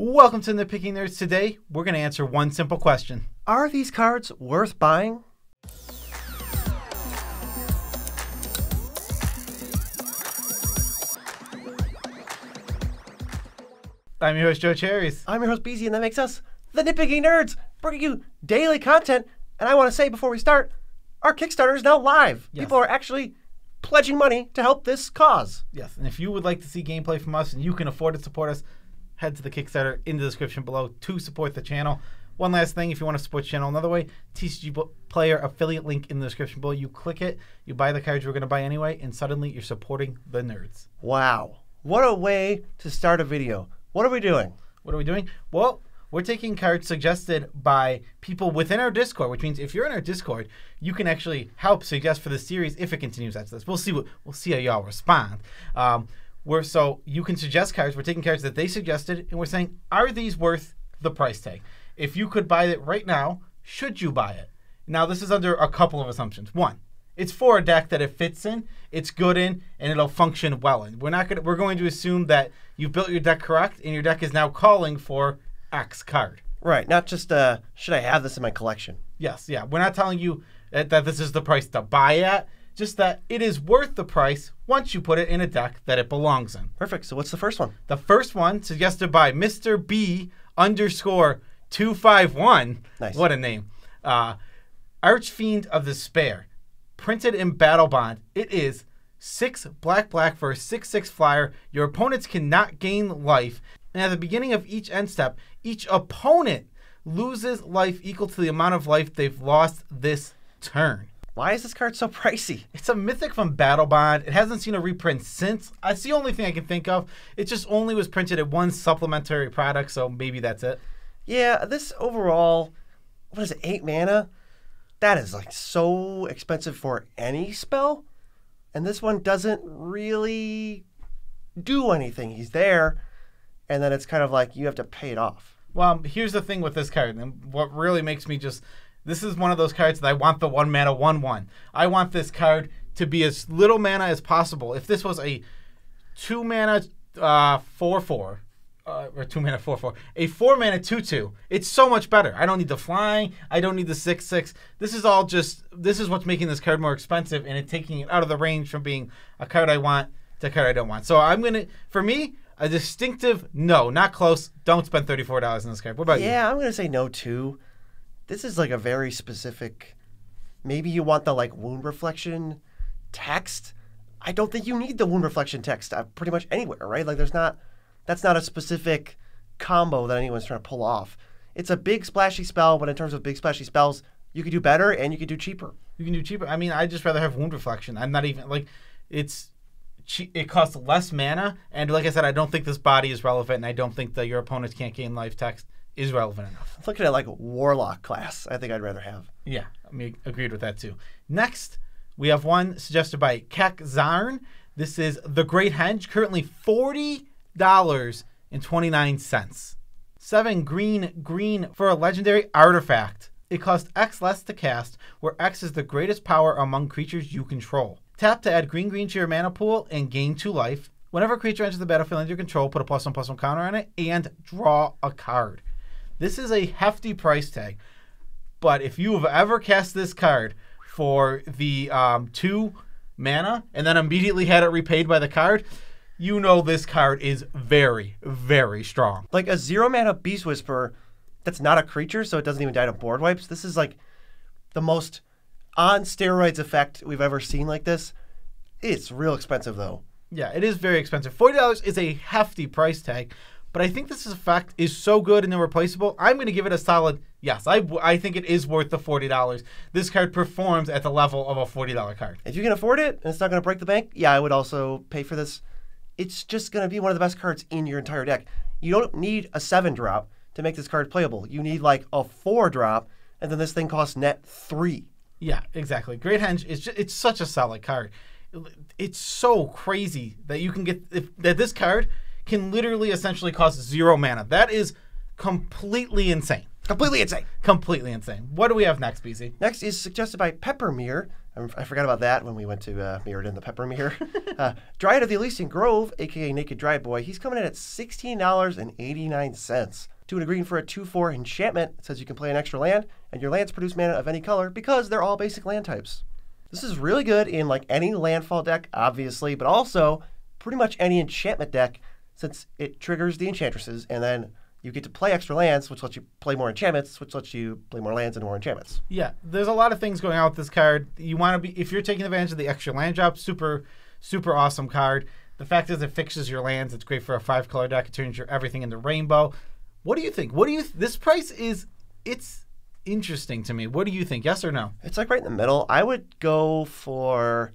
Welcome to Nitpicking Nerds. Today, we're going to answer one simple question. Are these cards worth buying? I'm your host, Joe Cherries. I'm your host, BZ, and that makes us the Nitpicking Nerds, bringing you daily content. And I want to say before we start, our Kickstarter is now live. Yes. People are actually pledging money to help this cause. Yes, and if you would like to see gameplay from us and you can afford to support us, head to the Kickstarter in the description below to support the channel. One last thing, if you want to support the channel another way, TCG Player affiliate link in the description below. You click it, you buy the cards you're going to buy anyway, and suddenly you're supporting the nerds. Wow. What a way to start a video. What are we doing? What are we doing? Well, we're taking cards suggested by people within our Discord, which means if you're in our Discord, you can actually help suggest for the series if it continues after this. We'll see how y'all respond. So you can suggest cards. We're taking cards that they suggested, and we're saying, are these worth the price tag? If you could buy it right now, should you buy it? Now, this is under a couple of assumptions. One, it's for a deck that it fits in, it's good in, and it'll function well in. We're going to assume that you built your deck correct, and your deck is now calling for X card. Right, not just, should I have this in my collection? Yes, yeah. We're not telling you that this is the price to buy at, just that it is worth the price once you put it in a deck that it belongs in. Perfect. So what's the first one? The first one, suggested by Mr. B_251. Nice. What a name. Archfiend of Despair. Printed in Battle Bond. It is 6 black for a 6/6 flyer. Your opponents cannot gain life. And at the beginning of each end step, each opponent loses life equal to the amount of life they've lost this turn. Why is this card so pricey? It's a mythic from Battle Bond. It hasn't seen a reprint since. That's the only thing I can think of. It just only was printed at one supplementary product, so maybe that's it. Yeah, this overall, what is it, 8 mana? That is like so expensive for any spell. And this one doesn't really do anything. He's there, and then it's kind of like you have to pay it off. Well, here's the thing with this card, and what really makes me just... This is one of those cards that I want the 1 mana 1/1. I want this card to be as little mana as possible. If this was a 2 mana 4/4, or 2 mana 4/4, a 4 mana 2/2, it's so much better. I don't need the flying. I don't need the 6/6. This is what's making this card more expensive, and it's taking it out of the range from being a card I want to a card I don't want. So for me, a distinctive no, not close. Don't spend $34 on this card. What about you? Yeah, I'm going to say no too. This is like a very specific, maybe you want the like wound reflection text. I don't think you need the wound reflection text pretty much anywhere, right? Like that's not a specific combo that anyone's trying to pull off. It's a big splashy spell, but in terms of big splashy spells, you could do better and you could do cheaper. You can do cheaper. I mean, I'd just rather have wound reflection. I'm not even like it costs less mana, and like I said, I don't think this body is relevant, and I don't think that your opponents can't gain life text is relevant enough. I'm looking at like Warlock class. I think I'd rather have. Yeah, I mean, agreed with that too. Next, we have one suggested by Kek Zarn. This is the Great Hedge, currently $40.29. 7 green for a legendary artifact. It costs X less to cast, where X is the greatest power among creatures you control. Tap to add green to your mana pool and gain 2 life. Whenever a creature enters the battlefield under your control, put a +1/+1 counter on it and draw a card. This is a hefty price tag, but if you have ever cast this card for the 2 mana and then immediately had it repaid by the card, you know this card is very, very strong. Like a 0 mana Beast Whisperer that's not a creature, so it doesn't even die to board wipes. This is like the most on steroids effect we've ever seen like this. It's real expensive though. Yeah, it is very expensive. $40 is a hefty price tag. But I think this effect is so good and irreplaceable, I'm going to give it a solid yes. I think it is worth the $40. This card performs at the level of a $40 card. If you can afford it and it's not going to break the bank, yeah, I would also pay for this. It's just going to be one of the best cards in your entire deck. You don't need a 7-drop to make this card playable. You need like a 4-drop, and then this thing costs net 3. Yeah, exactly. Great Henge it's such a solid card. It's so crazy that you can get that this card can literally essentially cost 0 mana. That is completely insane. Completely insane. Completely insane. What do we have next, BZ? Next is suggested by Peppermere. I forgot about that when we went to Mirrodin, the pep room here. Dryad of the Elysian Grove, a.k.a. Naked Dryboy, he's coming in at $16.89. 2 and a green for a 2/4 enchantment. It says you can play an extra land, and your lands produce mana of any color because they're all basic land types. This is really good in like any landfall deck, obviously, but also pretty much any enchantment deck, since it triggers the enchantresses, and then you get to play extra lands, which lets you play more enchantments, which lets you play more lands and more enchantments. Yeah, there's a lot of things going on with this card. You want to be, if you're taking advantage of the extra land drop, super awesome card. The fact is it fixes your lands. It's great for a 5-color deck. It turns your everything into rainbow. What do you think? This price is, it's interesting to me. What do you think? Yes or no? It's like right in the middle. I would go for,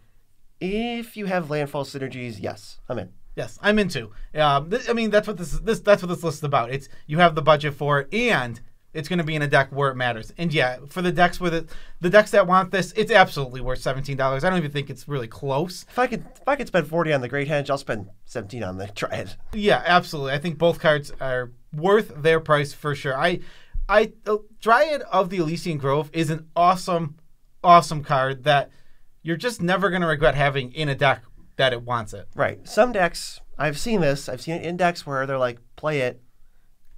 if you have landfall synergies, yes, I'm in. Yes, I'm into. I mean, that's what this list is about. It's you have the budget for it, and it's going to be in a deck where it matters. And yeah, for the decks the decks that want this, it's absolutely worth $17. I don't even think it's really close. If I could spend 40 on the Great Hedge, I'll spend 17 on the Dryad. Yeah, absolutely. I think both cards are worth their price for sure. Dryad of the Elysian Grove is an awesome card that you're just never going to regret having in a deck that it wants it. Right. Some decks, I've seen it in decks where they're like, play it,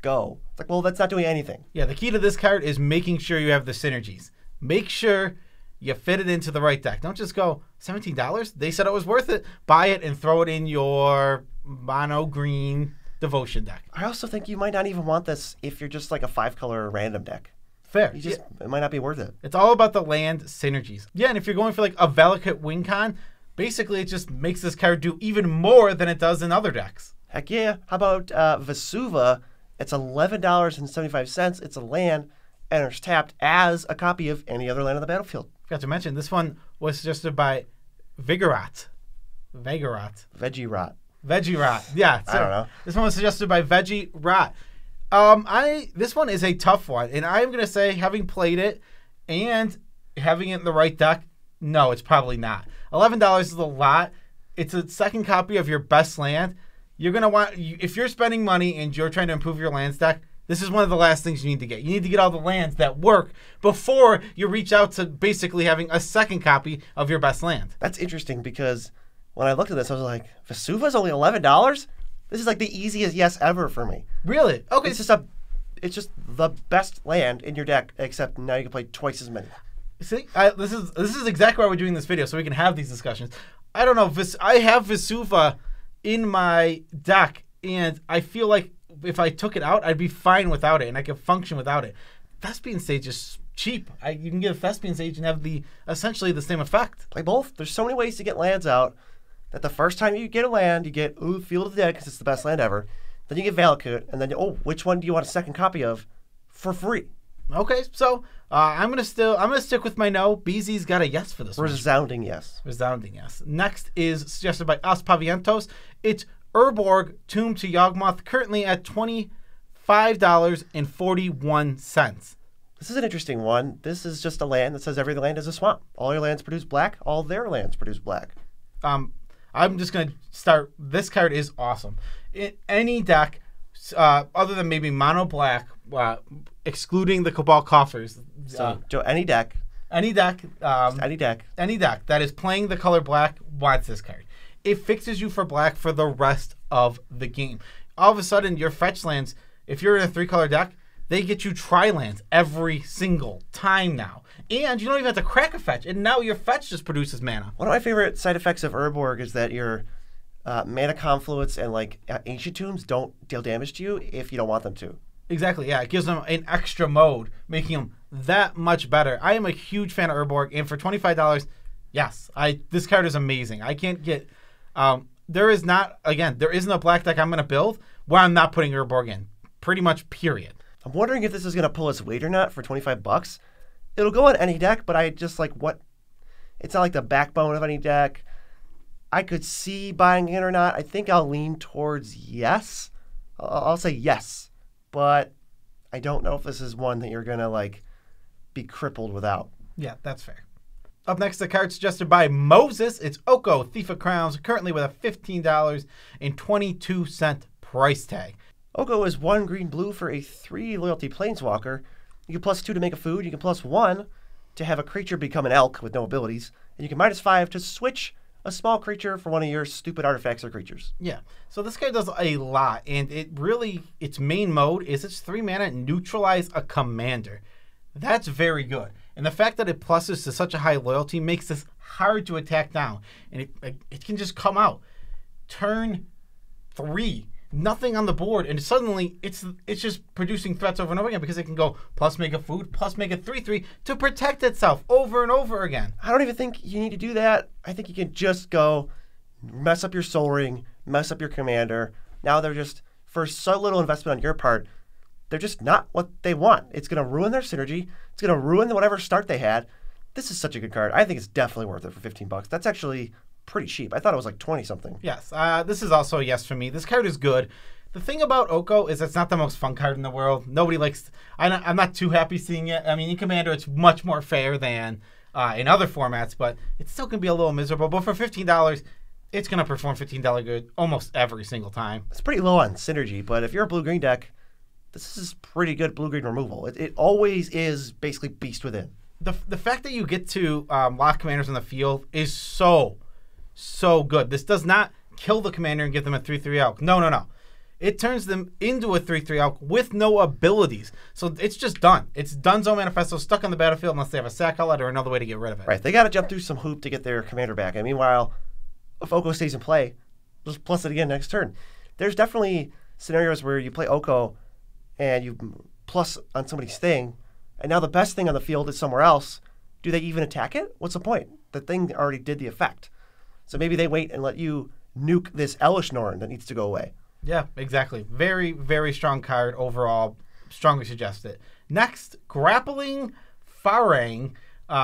go. It's like, well, that's not doing anything. Yeah, the key to this card is making sure you have the synergies. Make sure you fit it into the right deck. Don't just go, $17? They said it was worth it. Buy it and throw it in your mono green devotion deck. I also think you might not even want this if you're just like a 5-color random deck. Fair. It might not be worth it. It's all about the land synergies. Yeah, and if you're going for like a Valakut win con, basically it just makes this card do even more than it does in other decks. Heck yeah. How about Vesuva? It's $11.75. It's a land, and it's tapped as a copy of any other land on the battlefield. Forgot to mention, this one was suggested by Veggie Rot. Yeah. I don't know. This one was suggested by Veggie Rot. This one is a tough one, and I'm going to say, having played it and having it in the right deck, no, it's probably not. $11 is a lot. It's a second copy of your best land. You're going to want, if you're spending money and you're trying to improve your land stack, this is one of the last things you need to get. You need to get all the lands that work before you reach out to basically having a second copy of your best land. That's interesting because when I looked at this, I was like, Vesuva's only $11? This is like the easiest yes ever for me. Really? Okay. It's just the best land in your deck, except now you can play twice as many. See, this is exactly why we're doing this video, so we can have these discussions. I don't know. I have Vesuva in my deck, and I feel like if I took it out, I'd be fine without it, and I could function without it. Thespian Sage is cheap. You can get a Thespian Sage and have essentially the same effect. Play both. There's so many ways to get lands out that the first time you get a land, you get Field of the Dead because it's the best land ever. Then you get Valakut, and then which one do you want a second copy of for free? Okay, so I'm gonna stick with my no. BZ's got a yes for this one. Resounding yes. Resounding yes. Next is suggested by Os Pavientos. It's Urborg, Tomb to Yawgmoth, currently at $25.41. This is an interesting one. This is just a land that says every land is a swamp. All your lands produce black. All their lands produce black. I'm just going to start. This card is awesome. In any deck, other than maybe mono black, excluding the Cabal Coffers. So, Joe, any deck that is playing the color black wants this card. It fixes you for black for the rest of the game. All of a sudden, your fetch lands, if you're in a 3-color deck, they get you tri-lands every single time now. And you don't even have to crack a fetch. And now your fetch just produces mana. One of my favorite side effects of Urborg is that your mana confluence and ancient tombs don't deal damage to you if you don't want them to. Exactly, yeah. It gives them an extra mode, making them that much better. I am a huge fan of Urborg, and for $25, yes, this card is amazing. I can't get... there isn't a black deck I'm going to build where I'm not putting Urborg in. Pretty much, period. I'm wondering if this is going to pull its weight or not for $25. It'll go on any deck, but I just what? It's not like the backbone of any deck. I could see buying it or not. I think I'll lean towards yes. I'll say yes, but I don't know if this is one that you're going to be crippled without. Yeah, that's fair. Up next, the card suggested by Moses. It's Oko, Thief of Crowns, currently with a $15.22 price tag. Oko is 1 green-blue for a 3 loyalty planeswalker. You can +2 to make a food. You can +1 to have a creature become an elk with no abilities. and you can -5 to switch a small creature for one of your stupid artifacts or creatures. Yeah. So this guy does a lot, and its main mode is it's 3 mana, neutralize a commander. That's very good. And the fact that it pluses to such a high loyalty makes this hard to attack down. And it can just come out. Turn 3, nothing on the board, and suddenly it's just producing threats over and over again because it can go plus make a food, plus make a 3/3 to protect itself over and over again. I don't even think you need to do that. I think you can just go mess up your Soul Ring, mess up your commander. Now they're just, for so little investment on your part, they're just not what they want. It's going to ruin their synergy. It's going to ruin whatever start they had. This is such a good card. I think it's definitely worth it for $15. That's actually pretty cheap. I thought it was like 20 something. Yes, this is also a yes for me. This card is good. The thing about Oko is it's not the most fun card in the world. Nobody likes. I'm not too happy seeing it. I mean, in Commander, it's much more fair than in other formats, but it's still going to be a little miserable. But for $15, it's going to perform $15 good almost every single time. It's pretty low on synergy, but if you're a blue-green deck, this is pretty good blue-green removal. It always is basically Beast Within. The fact that you get to lock commanders on the field is so good. This does not kill the commander and give them a 3/3 elk. No. It turns them into a 3/3 elk with no abilities. So it's just done. It's Dunzo Manifesto stuck on the battlefield unless they have a sack outlet or another way to get rid of it. Right. They got to jump through some hoop to get their commander back. And meanwhile, if Oko stays in play, just plus it again next turn. There's definitely scenarios where you play Oko and you plus on somebody's thing, and now the best thing on the field is somewhere else. Do they even attack it? What's the point? The thing already did the effect. So maybe they wait and let you nuke this Elish Norn that needs to go away. Yeah, exactly. Very, very strong card overall. Strongly suggest it. Next, Grappling Farang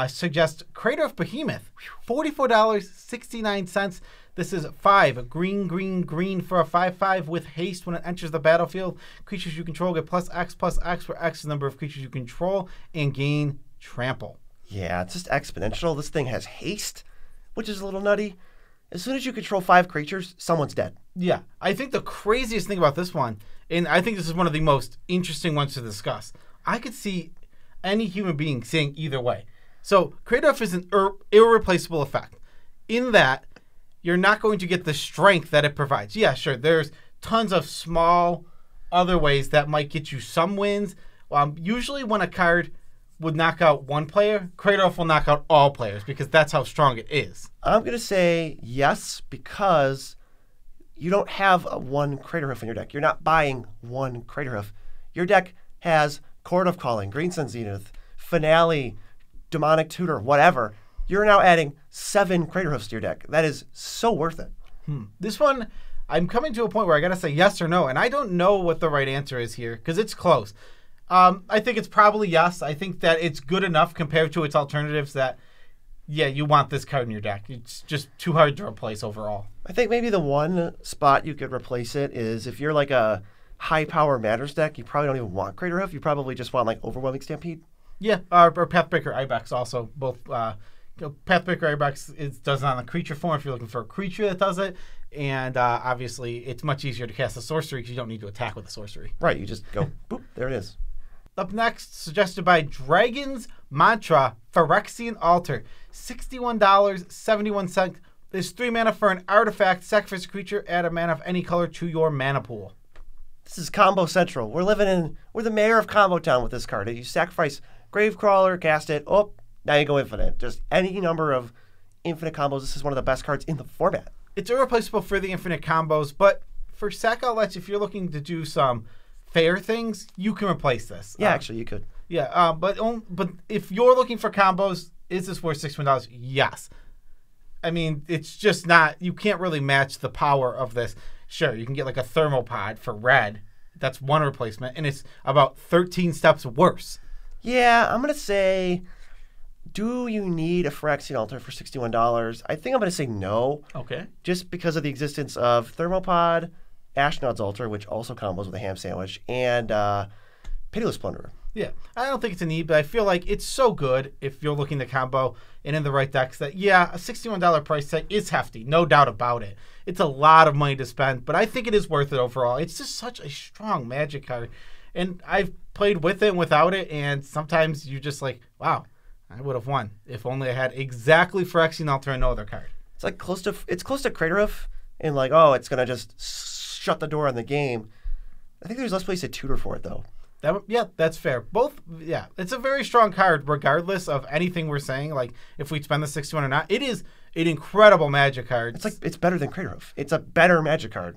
suggests Craterhoof Behemoth. $44.69. This is 5 green for a 5/5 with haste when it enters the battlefield. Creatures you control get +X for X the number of creatures you control and gain trample. Yeah, it's just exponential. This thing has haste, which is a little nutty. As soon as you control 5 creatures, someone's dead. Yeah, I think the craziest thing about this one, and I think this is one of the most interesting ones to discuss, I could see any human being saying either way. So Craterhoof is an irreplaceable effect in that you're not going to get the strength that it provides. Yeah, sure, there's tons of small other ways that might get you some wins. Usually when a card would knock out one player, Craterhoof will knock out all players because that's how strong it is. I'm going to say yes because you don't have one Craterhoof in your deck. You're not buying one Craterhoof. Your deck has Chord of Calling, Green Sun Zenith, Finale, Demonic Tutor, whatever. You're now adding 7 Craterhoofs to your deck. That is so worth it. This one, I'm coming to a point where I got to say yes or no, and I don't know what the right answer is here because it's close. I think it's probably yes. I think that it's good enough compared to its alternatives that, yeah, you want this card in your deck. It's just too hard to replace overall. I think maybe the one spot you could replace it is if you're like a high power Matters deck, you probably don't even want Craterhoof. You probably just want like Overwhelming Stampede. Yeah, or Pathbreaker Ibex also. Both Pathbreaker Ibex does it on the creature form if you're looking for a creature that does it. And obviously, it's much easier to cast a sorcery because you don't need to attack with a sorcery. Right, you just go, boop, there it is. Up next, suggested by Dragon's Mantra, Ferexian Alter. $61.71. There's 3 mana for an artifact. Sacrifice a creature, add a mana of any color to your mana pool. This is Combo Central. We're the mayor of Combo Town with this card. You sacrifice Gravecrawler, cast it, now you go infinite. Just any number of infinite combos. This is one of the best cards in the format. It's irreplaceable for the infinite combos, but for sack outlets, if you're looking to do some fair things, you can replace this. Yeah, actually, you could. Yeah, but if you're looking for combos, is this worth $61? Yes. I mean, it's just not, you can't really match the power of this. Sure, you can get like a Thermopod for red. That's one replacement, and it's about 13 steps worse. Yeah, I'm going to say, do you need a Ferexian Alter for $61? I think I'm going to say no. Okay. Just because of the existence of Thermopod, Ashnod's Altar, which also combos with a ham sandwich, and Pitiless Plunderer. Yeah, I don't think it's a need, but I feel like it's so good if you're looking to combo and in the right decks that, yeah, a $61 price tag is hefty, no doubt about it. It's a lot of money to spend, but I think it is worth it overall. It's just such a strong Magic card, and I've played with it and without it, and sometimes you're just like, wow, I would have won if only I had exactly Ferexian Alter and no other card. It's close to Craterhoof in like, oh, it's gonna just shut the door on the game. I think there's less place to tutor for it though. That's fair. Both, yeah, it's a very strong card regardless of anything we're saying. Like if we spend the 61 or not, it is an incredible Magic card. It's better than Craterhoof. It's a better Magic card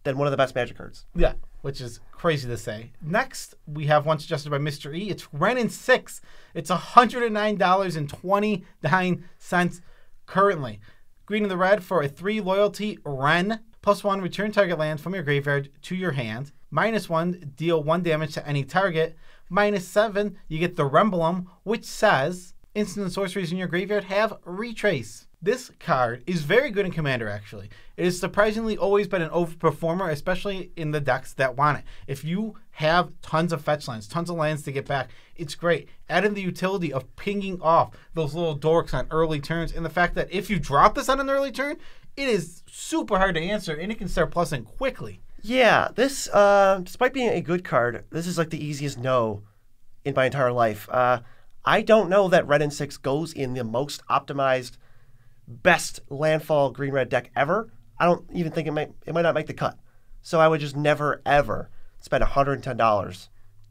than one of the best Magic cards. Yeah, which is crazy to say. Next, we have one suggested by Mr. E. It's Ren and 6. It's $109.29 currently. Green and the red for a 3 loyalty Ren. +1, return target land from your graveyard to your hand. -1, deal 1 damage to any target. -7, you get the Remblem, which says instant and sorceries in your graveyard have retrace. This card is very good in Commander, actually. It has surprisingly always been an overperformer, especially in the decks that want it. If you have tons of fetch lands, tons of lands to get back, it's great. Add in the utility of pinging off those little dorks on early turns, and the fact that if you drop this on an early turn, it is super hard to answer, and it can start plussing quickly. Yeah, this, despite being a good card, this is like the easiest no in my entire life. I don't know that Red and 6 goes in the most optimized, best landfall green-red deck ever. I don't even think it might not make the cut. So I would just never, ever spend $110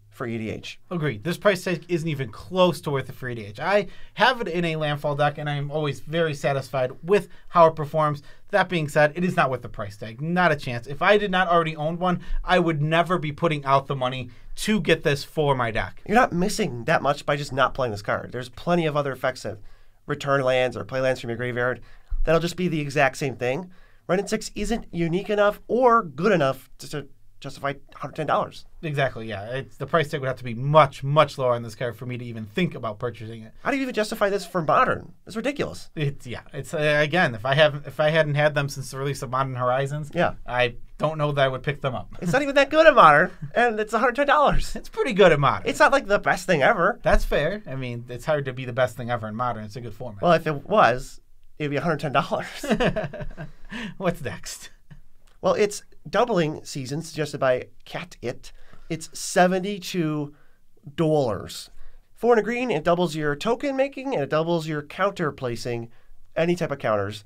for EDH. Agreed. This price tag isn't even close to worth it for EDH. I have it in a landfall deck, and I'm always very satisfied with how it performs. That being said, it is not worth the price tag. Not a chance. If I did not already own one, I would never be putting out the money to get this for my deck. You're not missing that much by just not playing this card. There's plenty of other effects of return lands or play lands from your graveyard that'll just be the exact same thing. Red and 6 isn't unique enough or good enough to justify $110. Exactly, yeah. The price tag would have to be much, much lower on this card for me to even think about purchasing it. How do you even justify this for Modern? It's ridiculous. It's again, if I hadn't had them since the release of Modern Horizons, I don't know that I would pick them up. It's not even that good at Modern, and it's $110. It's pretty good at Modern. It's not like the best thing ever. That's fair. I mean, it's hard to be the best thing ever in Modern. It's a good format. Well, if it was, it'd be $110. What's next? Well, it's doubling season suggested by Cat It. It's $72. 4 and a green, it doubles your token making and it doubles your counter placing, any type of counters.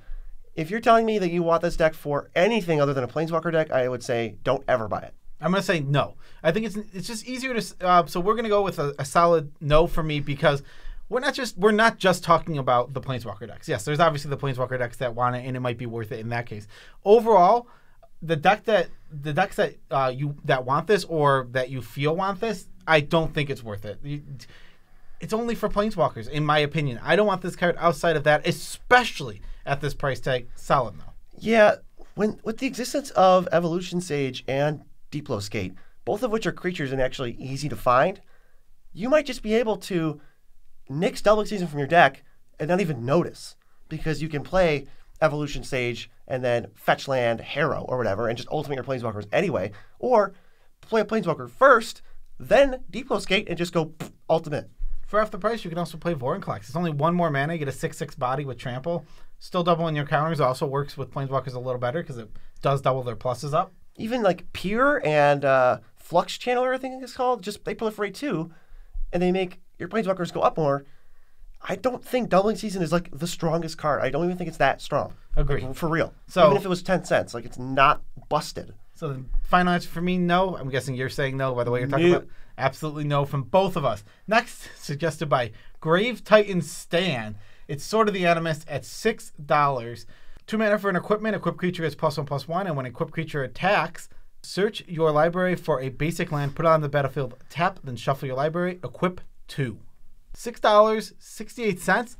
If you're telling me that you want this deck for anything other than a Planeswalker deck, I would say don't ever buy it. I'm going to say no. I think it's just easier to... so we're going to go with a solid no for me because we're not just talking about the Planeswalker decks. Yes, there's obviously the Planeswalker decks that want it, and it might be worth it in that case. Overall, the decks that want this or that you feel want this, I don't think it's worth it. It's only for Planeswalkers, in my opinion. I don't want this card outside of that, especially at this price tag. Solid though. Yeah, with the existence of Evolution Sage and Deeplow Skate, both of which are creatures and actually easy to find, you might just be able to nix Doubling Season from your deck and not even notice because you can play Evolution Sage and then fetch land Harrow or whatever and just ultimate your Planeswalkers anyway, or play a Planeswalker first, then Deeplow Skate and just go ultimate. For half the price, you can also play Vorinclex. It's only 1 more mana. You get a 6/6 body with Trample. Still doubling your counters. Also works with Planeswalkers a little better because it does double their pluses up. Even like Peer and Flux Channeler, I think it's called, just they proliferate too, and they make your Planeswalkers go up more. I don't think Doubling Season is like the strongest card. I don't even think it's that strong. Agree. Like, for real. So, even if it was 10 cents, like it's not busted. So the final answer for me, no. I'm guessing you're saying no by the way you're talking about. Absolutely no from both of us. Next, suggested by Grave Titan Stan. It's Sword of the Animist at $6. 2 mana for an equipment. Equipped creature is +1/+1, and when an equipped creature attacks, search your library for a basic land, put it on the battlefield, tap, then shuffle your library, equip 2. $6.68.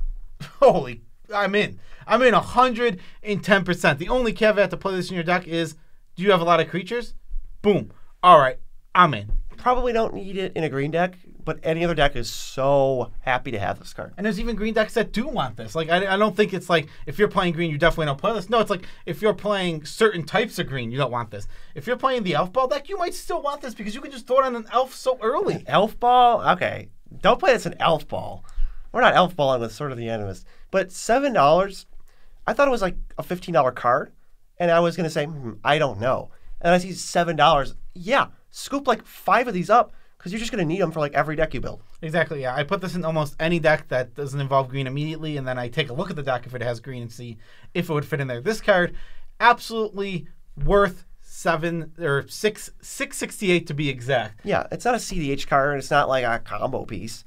Holy, I'm in 110%. The only caveat to play this in your deck is, do you have a lot of creatures? Boom. All right, I'm in. Probably don't need it in a green deck, but any other deck is so happy to have this card. And there's even green decks that do want this. Like, I don't think it's like, if you're playing green, you definitely don't play this. No, it's like, if you're playing certain types of green, you don't want this. If you're playing the Elf Ball deck, you might still want this because you can just throw it on an Elf so early. Elf Ball? Okay. Don't play this in Elf Ball. We're not Elf Balling with Sword of the Animist. But $7, I thought it was like a $15 card, and I was going to say, I don't know. And I see $7. Yeah, scoop like 5 of these up because you're just going to need them for like every deck you build. Exactly, yeah. I put this in almost any deck that doesn't involve green immediately, and then I take a look at the deck if it has green and see if it would fit in there. This card, absolutely worth $668 to be exact. Yeah, it's not a CDH card. It's not like a combo piece.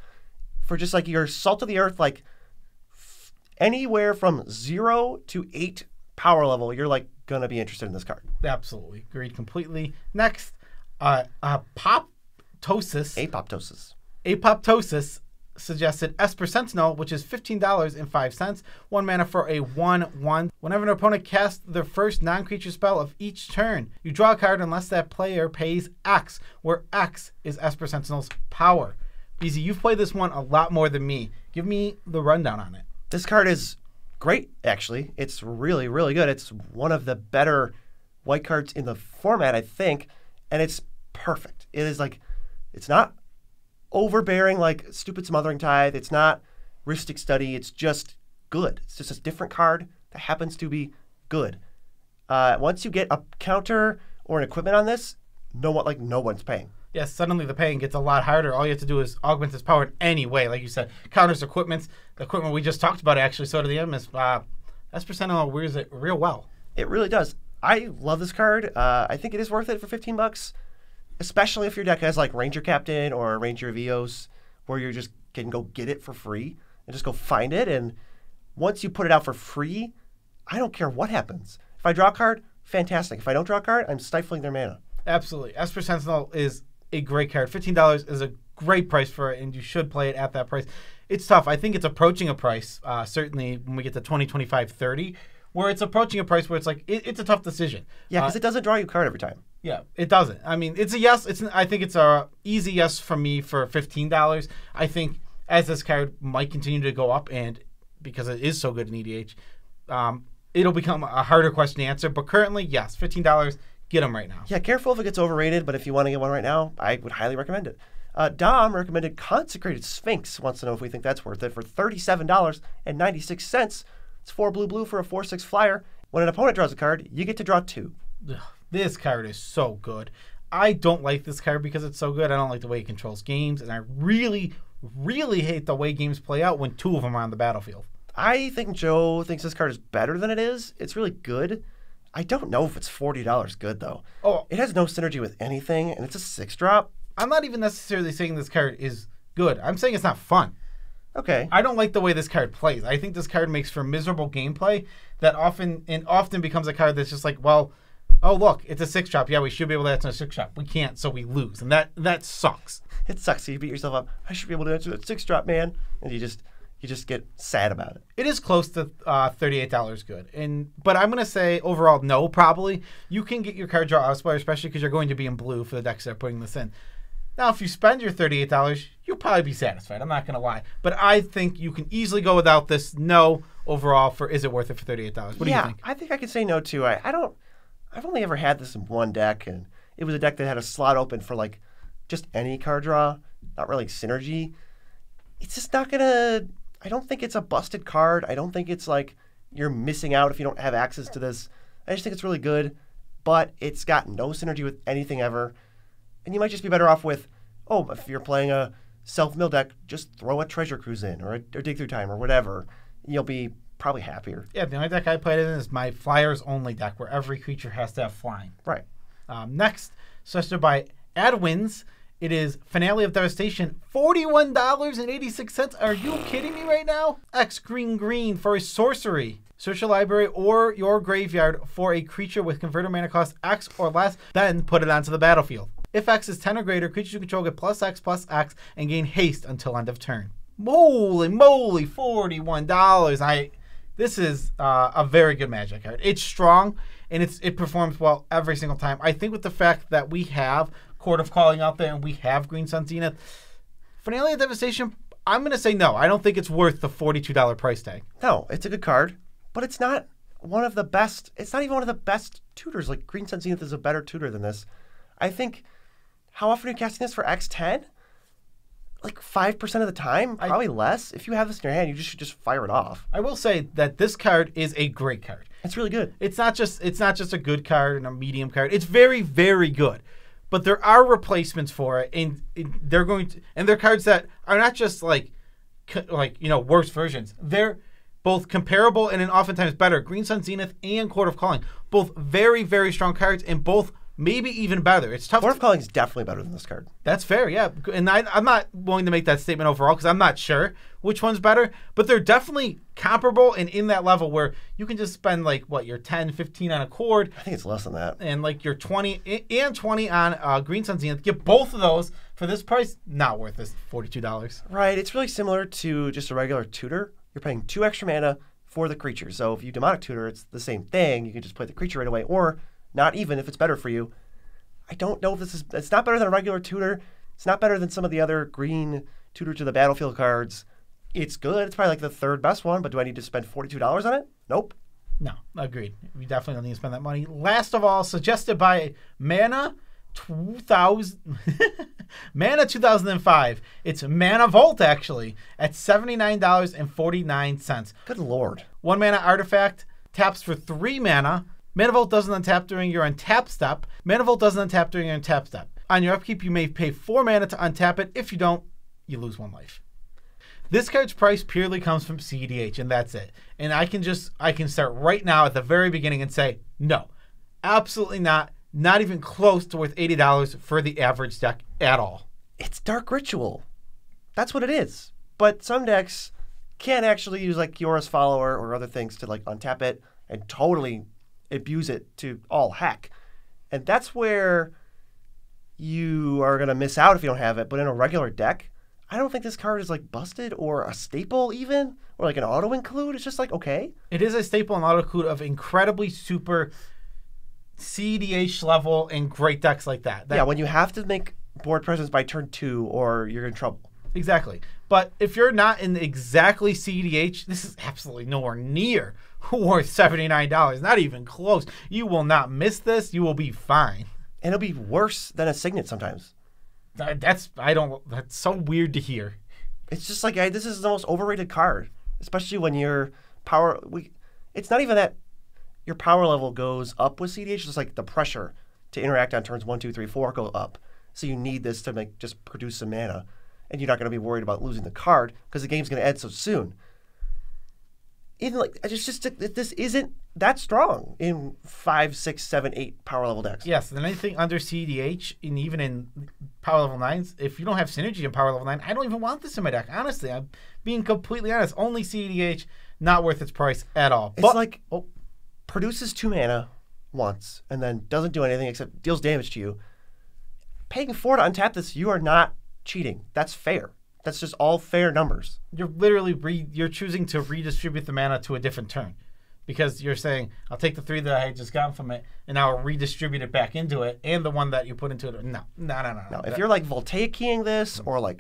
For just like your Salt of the Earth, like anywhere from 0 to 8 power level, you're like going to be interested in this card. Absolutely. Agreed completely. Next, Apoptosis. Apoptosis suggested Esper Sentinel, which is $15.05. 1 mana for a 1/1. Whenever an opponent casts their first non-creature spell of each turn, you draw a card unless that player pays X, where X is Esper Sentinel's power. BZ, you've played this one a lot more than me. Give me the rundown on it. This card is great, actually. It's really, really good. It's one of the better white cards in the format, I think, and it's perfect. It is like, it's not overbearing like Stupid Smothering Tithe. It's not Rhystic Study. It's just good. It's just a different card that happens to be good. Once you get a counter or an equipment on this, no one's paying. Yes, suddenly the paying gets a lot harder. All you have to do is augment its power in any way. Like you said, counters equipments. The equipment we just talked about, actually, so did the Animist. Esper Sentinel wears it real well. It really does. I love this card. I think it is worth it for $15, especially if your deck has like Ranger Captain or Ranger of Eos, where you just can go get it for free and just go find it. And once you put it out for free, I don't care what happens. If I draw a card, fantastic. If I don't draw a card, I'm stifling their mana. Absolutely. Esper Sentinel is a great card. $15 is a great price for it, and you should play it at that price. It's tough. I think it's approaching a price, certainly when we get to 20, 25, 30, where it's approaching a price where it's like, it's a tough decision. Yeah, because it doesn't draw you a card every time. Yeah, it doesn't. I mean, it's a yes. I think it's a easy yes for me for $15. I think as this card might continue to go up, and because it is so good in EDH, it'll become a harder question to answer. But currently, yes, $15, get them right now. Yeah, careful if it gets overrated, but if you want to get one right now, I would highly recommend it. Dom recommended Consecrated Sphinx. Wants to know if we think that's worth it for $37.96. It's 4 blue for a 4/6 flyer. When an opponent draws a card, you get to draw 2. Ugh, this card is so good. I don't like this card because it's so good. I don't like the way it controls games, and I really, really hate the way games play out when 2 of them are on the battlefield. I think Joe thinks this card is better than it is. It's really good. I don't know if it's $40 good, though. Oh, it has no synergy with anything, and it's a 6-drop. I'm not even necessarily saying this card is good. I'm saying it's not fun. Okay. I don't like the way this card plays. I think this card makes for miserable gameplay that often becomes a card that's just like, well, oh, look, it's a 6-drop. Yeah, we should be able to answer a 6-drop. We can't, so we lose. And that sucks. It sucks. So you beat yourself up. I should be able to answer that 6-drop, man. And you just get sad about it. It is close to $38 good. But I'm going to say overall, no, probably. You can get your card draw Outspire, especially because you're going to be in blue for the decks that are putting this in. Now, if you spend your $38, you'll probably be satisfied. I'm not going to lie. But I think you can easily go without this. No, overall, for is it worth it for $38? What do you think? I think I could say no, too. I've only ever had this in one deck, and it was a deck that had a slot open for, like, just any card draw, not really synergy. It's just not going to... I don't think it's a busted card. I don't think it's, like, you're missing out if you don't have access to this. I just think it's really good, but it's got no synergy with anything ever. And you might just be better off with, if you're playing a self-mill deck, just throw a Treasure Cruise in or Dig Through Time or whatever. You'll be probably happier. Yeah, the only deck I played in is my Flyers only deck where every creature has to have flying. Right. Next, suggested by Adwins, it is Finale of Devastation, $41.86. Are you kidding me right now? X green for a sorcery. Search your library or your graveyard for a creature with converter mana cost X or less, then put it onto the battlefield. If X is 10 or greater, creatures you control get +X/+X and gain haste until end of turn. Holy moly, $41. This is a very good Magic card. It's strong, and it performs well every single time. I think with the fact that we have Court of Calling out there and we have Green Sun Zenith, Finale of Devastation, I'm going to say no. I don't think it's worth the $42 price tag. No, it's a good card, but it's not one of the best. It's not even one of the best tutors. Like, Green Sun Zenith is a better tutor than this. I think... How often are you casting this for X10? Like 5% of the time? Probably less. If you have this in your hand, you should just fire it off. I will say that this card is a great card. It's really good. It's not just a good card and a medium card. It's very, very good. but there are replacements for it, and they're going to, and they're cards that are not just like worse versions. They're both comparable and then oftentimes better. Green Sun Zenith and Court of Calling, both very, very strong cards, and both maybe even better. It's tough. Court of Calling is definitely better than this card. That's fair, yeah. And I'm not willing to make that statement overall because I'm not sure which one's better, but they're definitely comparable and in that level where you can just spend your 10, 15 on a Cord. I think it's less than that. And your 20 and 20 on Green Sun Zenith. Get both of those for this price, not worth this $42. Right. It's really similar to just a regular tutor. You're paying 2 extra mana for the creature. So if you demonic tutor, it's the same thing. You can just play the creature right away, or not even if it's better for you. I don't know if it's not better than a regular tutor. It's not better than some of the other green tutor to the battlefield cards. It's good. It's probably the 3rd best one, but do I need to spend $42 on it? Nope. No, agreed. We definitely don't need to spend that money. Last of all, suggested by Mana 2000 Mana 2005. It's Manavolt actually at $79.49. Good lord. 1 mana artifact, taps for 3 mana. Manavolt doesn't untap during your untap step. Manavolt doesn't untap during your untap step. On your upkeep, you may pay 4 mana to untap it. If you don't, you lose 1 life. This card's price purely comes from CDH, and that's it. And I can start right now at the very beginning and say, no, absolutely not. Not even close to worth $80 for the average deck at all. It's Dark Ritual. That's what it is. But some decks can actually use Yora's Follower or other things to untap it and totally abuse it to all heck. And that's where you are going to miss out if you don't have it. But in a regular deck, I don't think this card is busted or a staple even, or an auto include. It's just okay. It is a staple and auto include of incredibly super CDH level and great decks like that. Yeah, when you have to make board presence by turn 2 or you're in trouble. Exactly. But if you're not in exactly CDH, this is absolutely nowhere near worth $79. Not even close. You will not miss this. You will be fine. And it'll be worse than a Signet sometimes. That's so weird to hear. It's just this is the most overrated card, especially when your power. It's not even that your power level goes up with CDH. It's just the pressure to interact on turns 1, 2, 3, 4 go up. So you need this to just produce some mana, and you're not going to be worried about losing the card because the game's going to end so soon. Even this isn't that strong in 5, 6, 7, 8 power level decks. Yes, and anything under CDH, and even in power level 9s, if you don't have synergy in power level 9, I don't even want this in my deck. Honestly, I'm being completely honest. Only CDH, not worth its price at all. It's produces 2 mana once and then doesn't do anything except deals damage to you. Paying 4 to untap this, you are not cheating. That's fair. That's just all fair numbers. You're literally you're choosing to redistribute the mana to a different turn, because you're saying, I'll take the 3 that I just got from it and I'll redistribute it back into it, and the 1 that you put into it. No. No, if you're Voltaic keying this or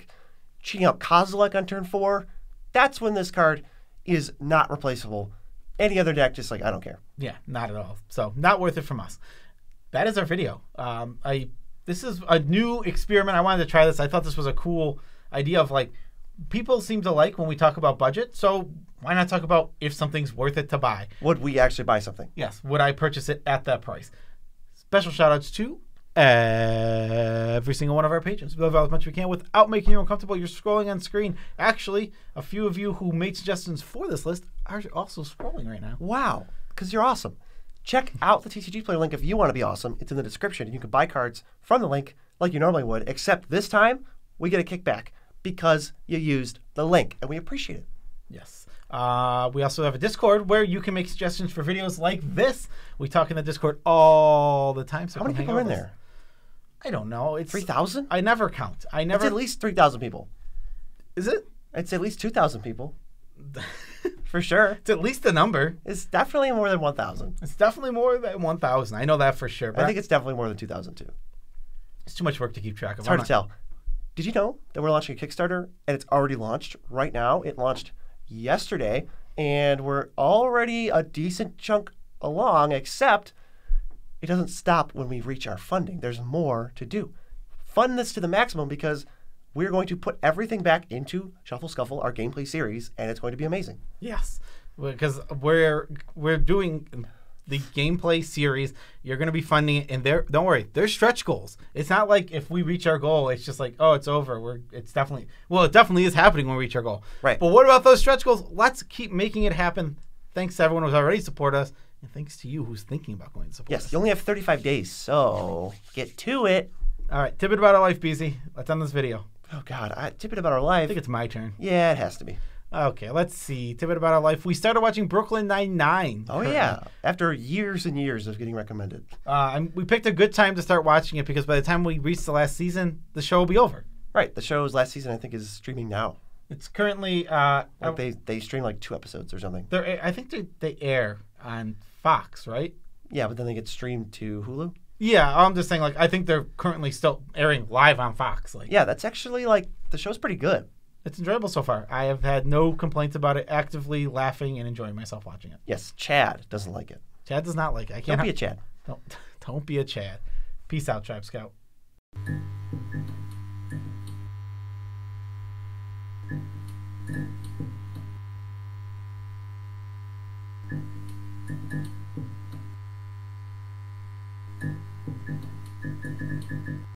cheating out Kozilek on turn 4, that's when this card is not replaceable. Any other deck, just I don't care. Yeah, not at all. So not worth it from us. That is our video. This is a new experiment. I wanted to try this. I thought this was a cool idea of people seem to like when we talk about budget. So why not talk about if something's worth it to buy? Would we actually buy something? Yes. Would I purchase it at that price? Special shout outs to every single one of our patrons. We love as much as we can without making you uncomfortable. You're scrolling on screen. Actually, a few of you who made suggestions for this list are also scrolling right now. Wow. Because you're awesome. Check out the TCG Player link if you want to be awesome. It's in the description. You can buy cards from the link like you normally would, except this time we get a kickback because you used the link, and we appreciate it. Yes. We also have a Discord where you can make suggestions for videos like this. We talk in the Discord all the time. So how many people are in there? I don't know. It's 3,000? I never count. It's at least 3,000 people. Is it? It's at least 2,000 people. For sure. It's at least a number. It's definitely more than 1,000. It's definitely more than 1,000. I know that for sure. I think it's definitely more than 2,000 too. It's too much work to keep track of. It's hard to tell. Did you know that we're launching a Kickstarter and it's already launched right now? It launched yesterday and we're already a decent chunk along, except it doesn't stop when we reach our funding. There's more to do. Fund this to the maximum because we're going to put everything back into Shuffle Scuffle, our gameplay series, and it's going to be amazing. Yes, because we're doing the gameplay series. You're going to be funding it, and don't worry, there's stretch goals. It's not like if we reach our goal, it's just like, oh, it's over. It definitely is happening when we reach our goal. Right. But what about those stretch goals? Let's keep making it happen. Thanks to everyone who's already supported us, and thanks to you who's thinking about going to support us. Yes, you only have 35 days, so get to it. All right, tip it about our life, BZ. Let's end this video. Oh, God. Tip it about our life. I think it's my turn. Yeah, it has to be. Okay, let's see. Tip it about our life. We started watching Brooklyn Nine-Nine. Oh, yeah. After years and years of getting recommended. We picked a good time to start watching it because by the time we reach the last season, the show will be over. Right. The show's last season, I think, is streaming now. It's currently... they stream like 2 episodes or something. I think they air on Fox, right? Yeah, but then they get streamed to Hulu. Yeah, I'm just saying, like, I think they're currently still airing live on Fox. Like, yeah, that's actually, like, the show's pretty good. It's enjoyable so far. I have had no complaints about it, actively laughing and enjoying myself watching it. Yes, Chad doesn't like it. Chad does not like it. Don't be a Chad. Don't be a Chad. Peace out, Tribe Scout.